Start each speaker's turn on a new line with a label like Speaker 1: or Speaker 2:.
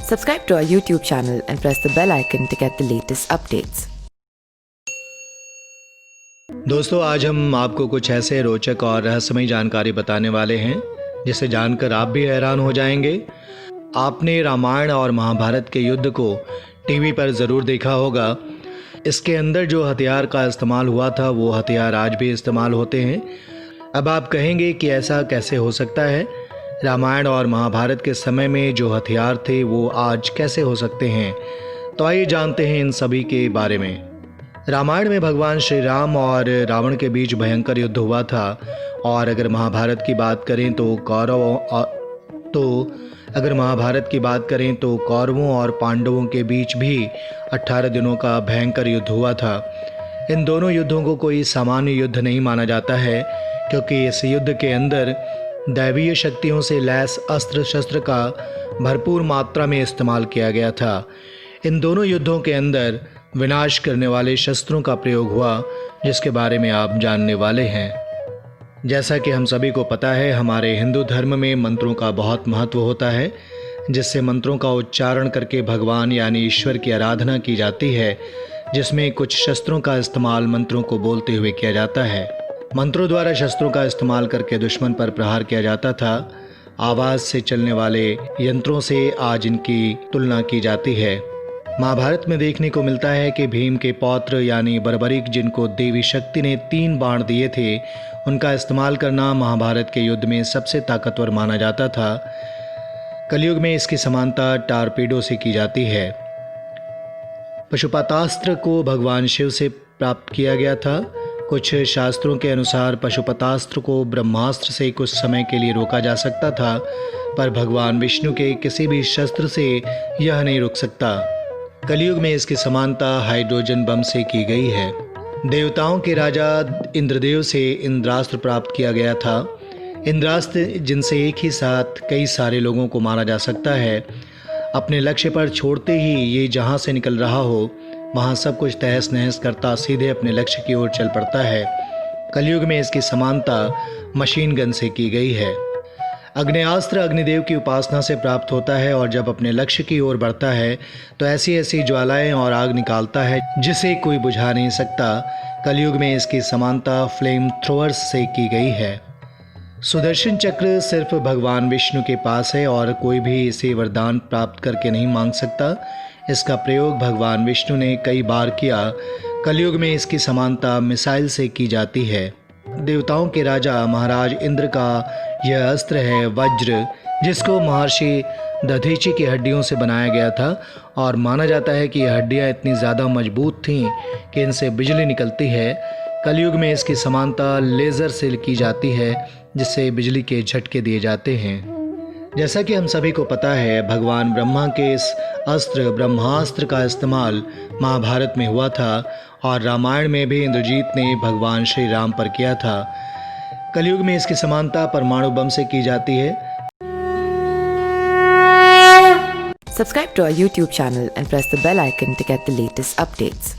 Speaker 1: Subscribe to our YouTube channel and press the bell icon to get the latest updates.
Speaker 2: दोस्तों, आज हम आपको कुछ ऐसे रोचक और रहस्यमयी जानकारी बताने वाले हैं जिसे जानकर आप भी हैरान हो जाएंगे। आपने रामायण और महाभारत के युद्ध को टीवी पर ज़रूर देखा होगा। इसके अंदर जो हथियार का इस्तेमाल हुआ था वो हथियार आज भी इस्तेमाल होते हैं। अब आप कहेंगे कि ऐसा कैसे हो सकता है? रामायण और महाभारत के समय में जो हथियार थे वो आज कैसे हो सकते हैं? तो आइए जानते हैं इन सभी के बारे में। रामायण में भगवान श्री राम और रावण के बीच भयंकर युद्ध हुआ था और अगर महाभारत की बात करें तो कौरवों और पांडवों के बीच भी 18 दिनों का भयंकर युद्ध हुआ था। इन दोनों युद्धों को कोई सामान्य युद्ध नहीं माना जाता है, क्योंकि इस युद्ध के अंदर दैवीय शक्तियों से लैस अस्त्र शस्त्र का भरपूर मात्रा में इस्तेमाल किया गया था। इन दोनों युद्धों के अंदर विनाश करने वाले शस्त्रों का प्रयोग हुआ, जिसके बारे में आप जानने वाले हैं। जैसा कि हम सभी को पता है, हमारे हिंदू धर्म में मंत्रों का बहुत महत्व होता है, जिससे मंत्रों का उच्चारण करके भगवान यानी ईश्वर की आराधना की जाती है, जिसमें कुछ शस्त्रों का इस्तेमाल मंत्रों को बोलते हुए किया जाता है। मंत्रों द्वारा शस्त्रों का इस्तेमाल करके दुश्मन पर प्रहार किया जाता था। आवाज़ से चलने वाले यंत्रों से आज इनकी तुलना की जाती है। महाभारत में देखने को मिलता है कि भीम के पौत्र यानी बर्बरिक, जिनको देवी शक्ति ने 3 बाण दिए थे, उनका इस्तेमाल करना महाभारत के युद्ध में सबसे ताकतवर माना जाता था। कलयुग में इसकी समानता टारपीडो से की जाती है। पशुपतास्त्र को भगवान शिव से प्राप्त किया गया था। कुछ शास्त्रों के अनुसार पशुपतास्त्र को ब्रह्मास्त्र से कुछ समय के लिए रोका जा सकता था, पर भगवान विष्णु के किसी भी शस्त्र से यह नहीं रुक सकता। कलयुग में इसकी समानता हाइड्रोजन बम से की गई है। देवताओं के राजा इंद्रदेव से इंद्रास्त्र प्राप्त किया गया था। इंद्रास्त्र जिनसे एक ही साथ कई सारे लोगों को मारा जा सकता है। अपने लक्ष्य पर छोड़ते ही ये जहाँ से निकल रहा हो वहाँ सब कुछ तहस नहस करता सीधे अपने लक्ष्य की ओर चल पड़ता है। कलयुग में इसकी समानता मशीन गन से की गई है। अग्नेयास्त्र अग्निदेव की उपासना से प्राप्त होता है और जब अपने लक्ष्य की ओर बढ़ता है तो ऐसी ऐसी ज्वालाएं और आग निकालता है जिसे कोई बुझा नहीं सकता। कलयुग में इसकी समानता फ्लेम थ्रोअर्स से की गई है। सुदर्शन चक्र सिर्फ भगवान विष्णु के पास है और कोई भी इसे वरदान प्राप्त करके नहीं मांग सकता। इसका प्रयोग भगवान विष्णु ने कई बार किया। कलयुग में इसकी समानता मिसाइल से की जाती है। देवताओं के राजा महाराज इंद्र का यह अस्त्र है वज्र, जिसको महर्षि दधीचि की हड्डियों से बनाया गया था और माना जाता है कि यह हड्डियां इतनी ज़्यादा मजबूत थीं कि इनसे बिजली निकलती है। कलयुग में इसकी समानता लेज़र से की जाती है, जिससे बिजली के झटके दिए जाते हैं। जैसा कि हम सभी को पता है, भगवान ब्रह्मा के इस अस्त्र ब्रह्मास्त्र का इस्तेमाल महाभारत में हुआ था और रामायण में भी इंद्रजीत ने भगवान श्री राम पर किया था। कलयुग में इसकी समानता परमाणु बम से की जाती है।
Speaker 1: Subscribe to our YouTube channel and press the bell icon to get the latest updates.